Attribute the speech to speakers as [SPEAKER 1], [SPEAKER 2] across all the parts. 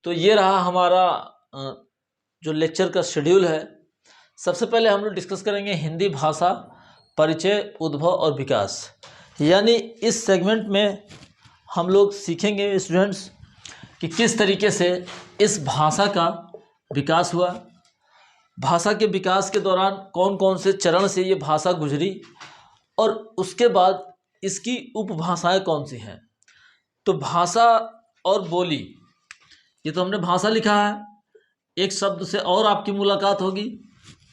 [SPEAKER 1] तो ये रहा हमारा जो लेक्चर का शेड्यूल है। सबसे पहले हम लोग डिस्कस करेंगे हिंदी भाषा परिचय, उद्भव और विकास। यानी इस सेगमेंट में हम लोग सीखेंगे स्टूडेंट्स कि किस तरीके से इस भाषा का विकास हुआ, भाषा के विकास के दौरान कौन कौन से चरण से ये भाषा गुजरी और उसके बाद इसकी उपभाषाएं कौन सी हैं। तो भाषा और बोली, ये तो हमने भाषा लिखा है, एक शब्द से और आपकी मुलाकात होगी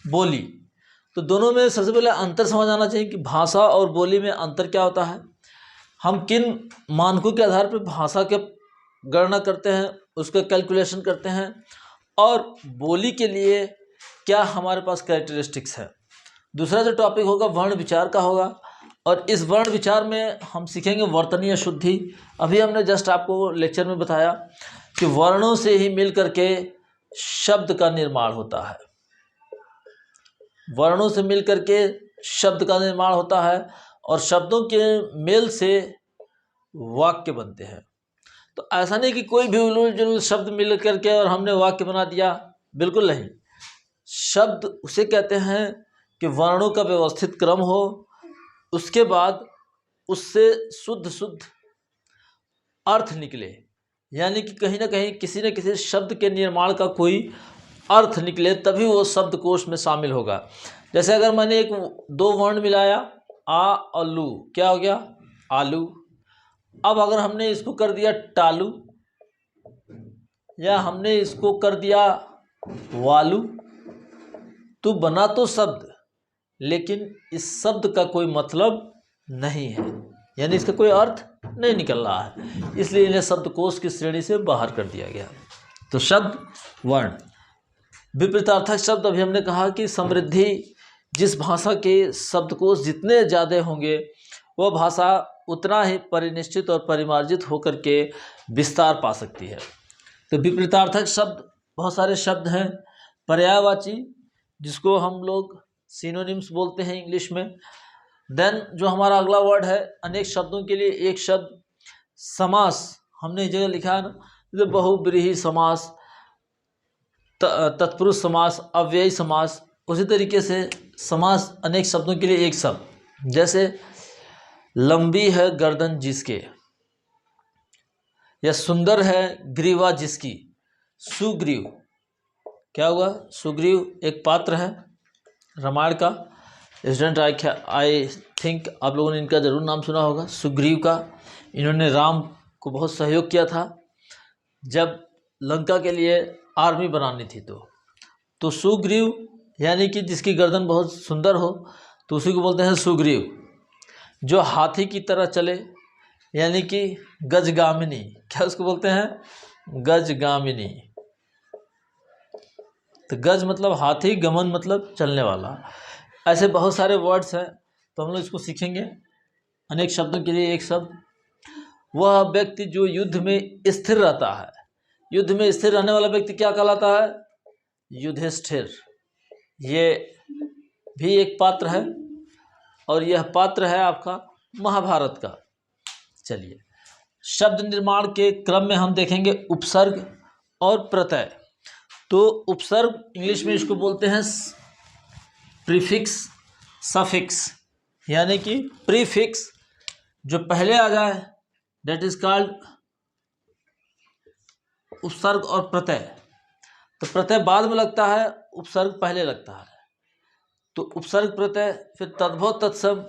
[SPEAKER 1] बोली। तो दोनों में सबसे पहले अंतर समझ आना चाहिए कि भाषा और बोली में अंतर क्या होता है, हम किन मानकों के आधार पर भाषा के गणना करते हैं, उसका कैलकुलेशन करते हैं, और बोली के लिए क्या हमारे पास कैरेक्टरिस्टिक्स है। दूसरा जो टॉपिक होगा वर्ण विचार का होगा, और इस वर्ण विचार में हम सीखेंगे वर्तनीय शुद्धि। अभी हमने जस्ट आपको लेक्चर में बताया कि वर्णों से ही मिल करके शब्द का निर्माण होता है, वर्णों से मिल करके शब्द का निर्माण होता है और शब्दों के मेल से वाक्य बनते हैं। तो ऐसा नहीं कि कोई भी उलूल जुलूल शब्द मिल करके और हमने वाक्य बना दिया, बिल्कुल नहीं। शब्द उसे कहते हैं कि वर्णों का व्यवस्थित क्रम हो, उसके बाद उससे शुद्ध शुद्ध अर्थ निकले, यानी कि कहीं ना कहीं किसी न किसी शब्द के निर्माण का कोई अर्थ निकले, तभी वो शब्दकोश में शामिल होगा। जैसे अगर मैंने एक दो वर्ण मिलाया आ और लू, क्या हो गया आलू। अब अगर हमने इसको कर दिया टालू या हमने इसको कर दिया वालू, तो बना तो शब्द लेकिन इस शब्द का कोई मतलब नहीं है, यानी इसका कोई अर्थ नहीं निकल रहा है, इसलिए इन्हें शब्दकोश की श्रेणी से बाहर कर दिया गया। तो शब्द वर्ण। विपरीतार्थक शब्द, अभी हमने कहा कि समृद्धि, जिस भाषा के शब्दकोश जितने ज़्यादा होंगे वह भाषा उतना ही परिनिश्चित और परिमार्जित होकर के विस्तार पा सकती है। तो विपरीतार्थक शब्द बहुत सारे शब्द हैं। पर्यायवाची, जिसको हम लोग सिनोनिम्स बोलते हैं इंग्लिश में। देन जो हमारा अगला वर्ड है, अनेक शब्दों के लिए एक शब्द। समास, हमने इस जगह लिखा है ना, जैसे बहुब्रीहि समास, तत्पुरुष समास, अव्ययी समास। उसी तरीके से समास अनेक शब्दों के लिए एक शब्द। जैसे लंबी है गर्दन जिसके, या सुंदर है ग्रीवा जिसकी। सुग्रीव, क्या हुआ, सुग्रीव एक पात्र है रामायण का। स्टूडेंट आई थिंक आप लोगों ने इनका जरूर नाम सुना होगा, सुग्रीव का। इन्होंने राम को बहुत सहयोग किया था जब लंका के लिए आर्मी बनानी थी। तो सुग्रीव यानी कि जिसकी गर्दन बहुत सुंदर हो, तो उसी को बोलते हैं सुग्रीव। जो हाथी की तरह चले, यानी कि गजगामिनी, क्या उसको बोलते हैं, गजगामिनी। तो गज मतलब हाथी, गमन मतलब चलने वाला। ऐसे बहुत सारे वर्ड्स हैं, तो हम लोग इसको सीखेंगे। अनेक शब्दों के लिए एक शब्द। वह व्यक्ति जो युद्ध में स्थिर रहता है, युद्ध में स्थिर रहने वाला व्यक्ति क्या कहलाता है, युधिष्ठिर। ये भी एक पात्र है, और यह पात्र है आपका महाभारत का। चलिए, शब्द निर्माण के क्रम में हम देखेंगे उपसर्ग और प्रत्यय। तो उपसर्ग इंग्लिश में इसको बोलते हैं प्रीफिक्स, सफिक्स, यानी कि प्रीफिक्स जो पहले आ जाए दैट इज कॉल्ड उपसर्ग, और प्रत्यय तो प्रत्यय बाद में लगता है, उपसर्ग पहले लगता है। तो उपसर्ग प्रत्यय, फिर तद्भव तत्सम।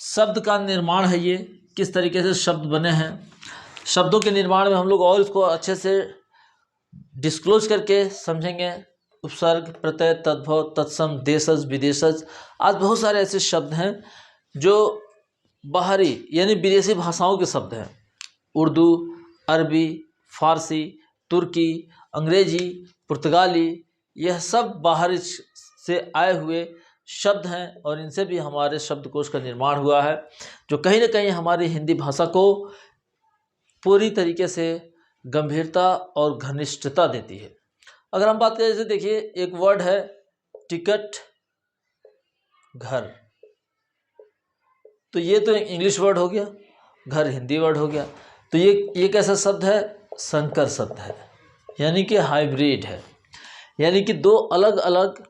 [SPEAKER 1] शब्द का निर्माण है, ये किस तरीके से शब्द बने हैं। शब्दों के निर्माण में हम लोग और इसको अच्छे से डिस्क्लोज करके समझेंगे। उपसर्ग, प्रत्यय, तद्भव, तत्सम, देशज, विदेशज। आज बहुत सारे ऐसे शब्द हैं जो बाहरी यानी विदेशी भाषाओं के शब्द हैं। उर्दू, अरबी, फारसी, तुर्की, अंग्रेजी, पुर्तगाली, यह सब बाहर से आए हुए शब्द हैं, और इनसे भी हमारे शब्दकोश का निर्माण हुआ है, जो कहीं ना कहीं हमारी हिंदी भाषा को पूरी तरीके से गंभीरता और घनिष्ठता देती है। अगर हम बात करें, जैसे देखिए एक वर्ड है टिकट, घर। तो ये तो इंग्लिश वर्ड हो गया, घर हिंदी वर्ड हो गया। तो ये कैसा शब्द है, संकर शब्द है। यानी कि हाइब्रिड है, यानी कि दो अलग अलग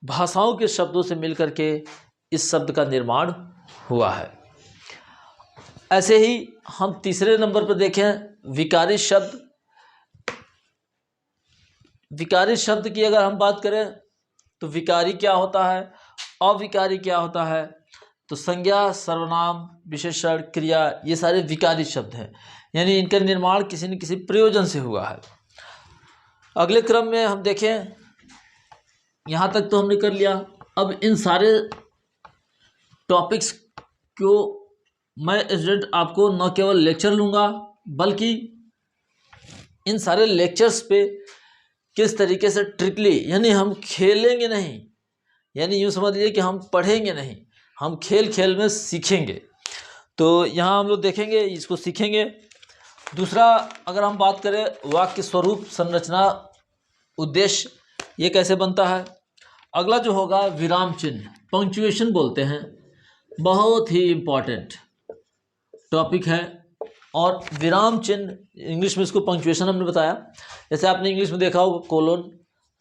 [SPEAKER 1] भाषाओं के शब्दों से मिलकर के इस शब्द का निर्माण हुआ है। ऐसे ही हम तीसरे नंबर पर देखें विकारी शब्द। विकारी शब्द की अगर हम बात करें तो विकारी क्या होता है, अविकारी क्या होता है, तो संज्ञा, सर्वनाम, विशेषण, क्रिया, ये सारे विकारी शब्द हैं, यानी इनका निर्माण किसी न किसी प्रयोजन से हुआ है। अगले क्रम में हम देखें, यहाँ तक तो हमने कर लिया। अब इन सारे टॉपिक्स को मैं स्टूडेंट आपको न केवल लेक्चर लूँगा बल्कि इन सारे लेक्चर्स पे किस तरीके से ट्रिकली, यानी हम खेलेंगे नहीं, यानी यूँ समझ लीजिए कि हम पढ़ेंगे नहीं, हम खेल खेल में सीखेंगे। तो यहाँ हम लोग देखेंगे, इसको सीखेंगे। दूसरा, अगर हम बात करें वाक्य स्वरूप, संरचना, उद्देश्य, ये कैसे बनता है। अगला जो होगा विराम चिन्ह, पंक्चुएशन बोलते हैं, बहुत ही इम्पॉर्टेंट टॉपिक है। और विराम चिन्ह, इंग्लिश में इसको पंक्चुएशन हमने बताया। जैसे आपने इंग्लिश में देखा होगा colon,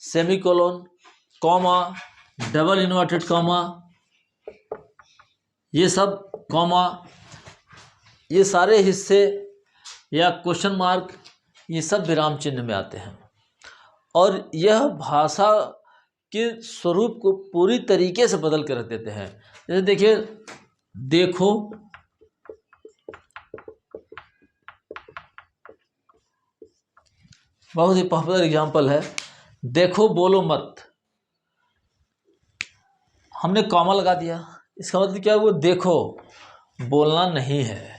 [SPEAKER 1] semi colon, comma, double inverted comma, ये सब कॉमा, ये सारे हिस्से या क्वेश्चन मार्क, ये सब विराम चिन्ह में आते हैं। और यह भाषा के स्वरूप को पूरी तरीके से बदल कर रख देते हैं। जैसे देखिए, देखो, बहुत ही पॉपुलर एग्जाम्पल है, देखो बोलो मत, हमने कॉमा लगा दिया, इसका मतलब क्या है, वो देखो बोलना नहीं है।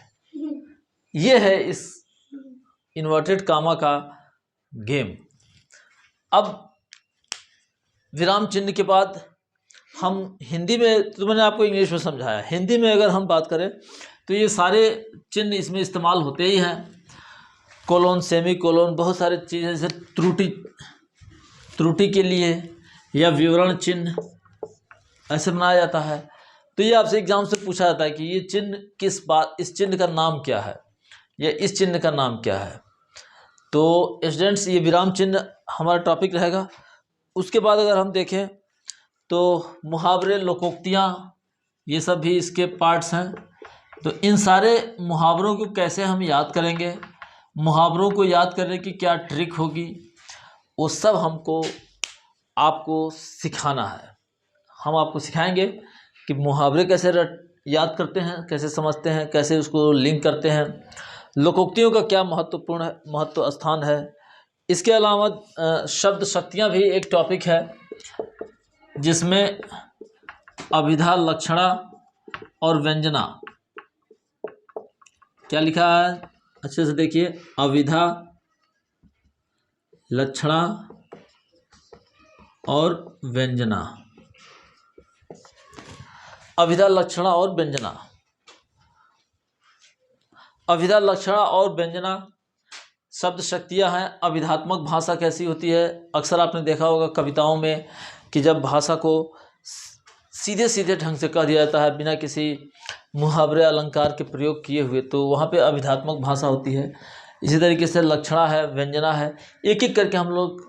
[SPEAKER 1] ये है इस इन्वर्टेड कॉमा का गेम। अब विराम चिन्ह के बाद हम हिंदी में, तो मैंने आपको इंग्लिश में समझाया, हिंदी में अगर हम बात करें तो ये सारे चिन्ह इसमें इस्तेमाल होते ही हैं। कोलोन, सेमी कोलोन, बहुत सारे चीज़ें, जैसे त्रुटि के लिए या विवरण चिन्ह ऐसे बनाया जाता है। तो ये आपसे एग्जाम से पूछा जाता है कि ये चिन्ह किस बात, इस चिन्ह का नाम क्या है या इस चिन्ह का नाम क्या है। तो स्टूडेंट्स, ये विराम चिन्ह हमारा टॉपिक रहेगा। उसके बाद अगर हम देखें तो मुहावरे, लोकोक्तियाँ, ये सब भी इसके पार्ट्स हैं। तो इन सारे मुहावरों को कैसे हम याद करेंगे, मुहावरों को याद करने की क्या ट्रिक होगी, वो सब हमको आपको सिखाना है। हम आपको सिखाएंगे कि मुहावरे कैसे याद करते हैं, कैसे समझते हैं, कैसे उसको लिंक करते हैं, लोकोक्तियों का क्या महत्व स्थान है। इसके अलावा शब्द शक्तियाँ भी एक टॉपिक है, जिसमें अभिधा, लक्षणा और व्यंजना, क्या लिखा है अच्छे से देखिए, अभिधा, लक्षणा और व्यंजना, अभिधा, लक्षणा और व्यंजना। अभिधा, लक्षणा और व्यंजना शब्द शक्तियाँ हैं। अभिधात्मक भाषा कैसी होती है, अक्सर आपने देखा होगा कविताओं में कि जब भाषा को सीधे सीधे ढंग से कह दिया जाता है बिना किसी मुहावरे, अलंकार के प्रयोग किए हुए, तो वहाँ पे अभिधात्मक भाषा होती है। इसी तरीके से लक्षणा है, व्यंजना है, एक एक करके हम लोग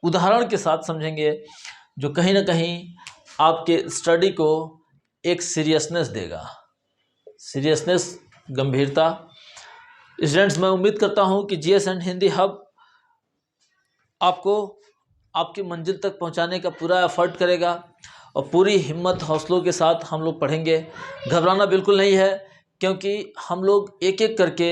[SPEAKER 1] उदाहरण के साथ समझेंगे, जो कहीं ना कहीं आपके स्टडी को एक सीरियसनेस देगा, सीरियसनेस, गंभीरता। स्टूडेंट्स, मैं उम्मीद करता हूँ कि जीएस एंड हिंदी हब आपको आपकी मंजिल तक पहुँचाने का पूरा एफर्ट करेगा और पूरी हिम्मत, हौसलों के साथ हम लोग पढ़ेंगे। घबराना बिल्कुल नहीं है, क्योंकि हम लोग एक एक करके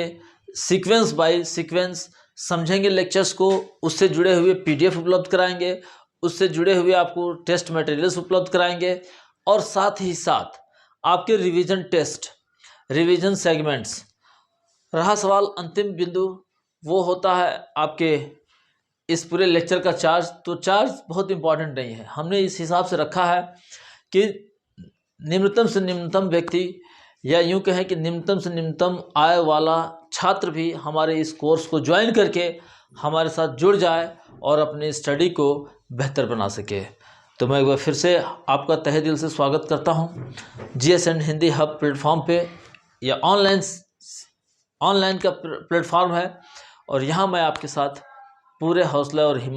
[SPEAKER 1] सीक्वेंस बाय सीक्वेंस समझेंगे लेक्चर्स को, उससे जुड़े हुए पीडीएफ उपलब्ध कराएंगे, उससे जुड़े हुए आपको टेस्ट मटेरियल्स उपलब्ध कराएंगे, और साथ ही साथ आपके रिवीजन टेस्ट, रिवीजन सेगमेंट्स। रहा सवाल अंतिम बिंदु, वो होता है आपके इस पूरे लेक्चर का चार्ज। तो चार्ज बहुत इम्पॉर्टेंट नहीं है, हमने इस हिसाब से रखा है कि निम्नतम से निम्नतम व्यक्ति, या यूँ कहें कि निम्नतम से निम्नतम आय वाला छात्र भी हमारे इस कोर्स को ज्वाइन करके हमारे साथ जुड़ जाए और अपनी स्टडी को बेहतर बना सके। तो मैं एक बार फिर से आपका तहे दिल से स्वागत करता हूँ GS and Hindi hub platform पे। या ऑनलाइन का प्लेटफॉर्म है, और यहाँ मैं आपके साथ पूरे हौसले और हिम्मत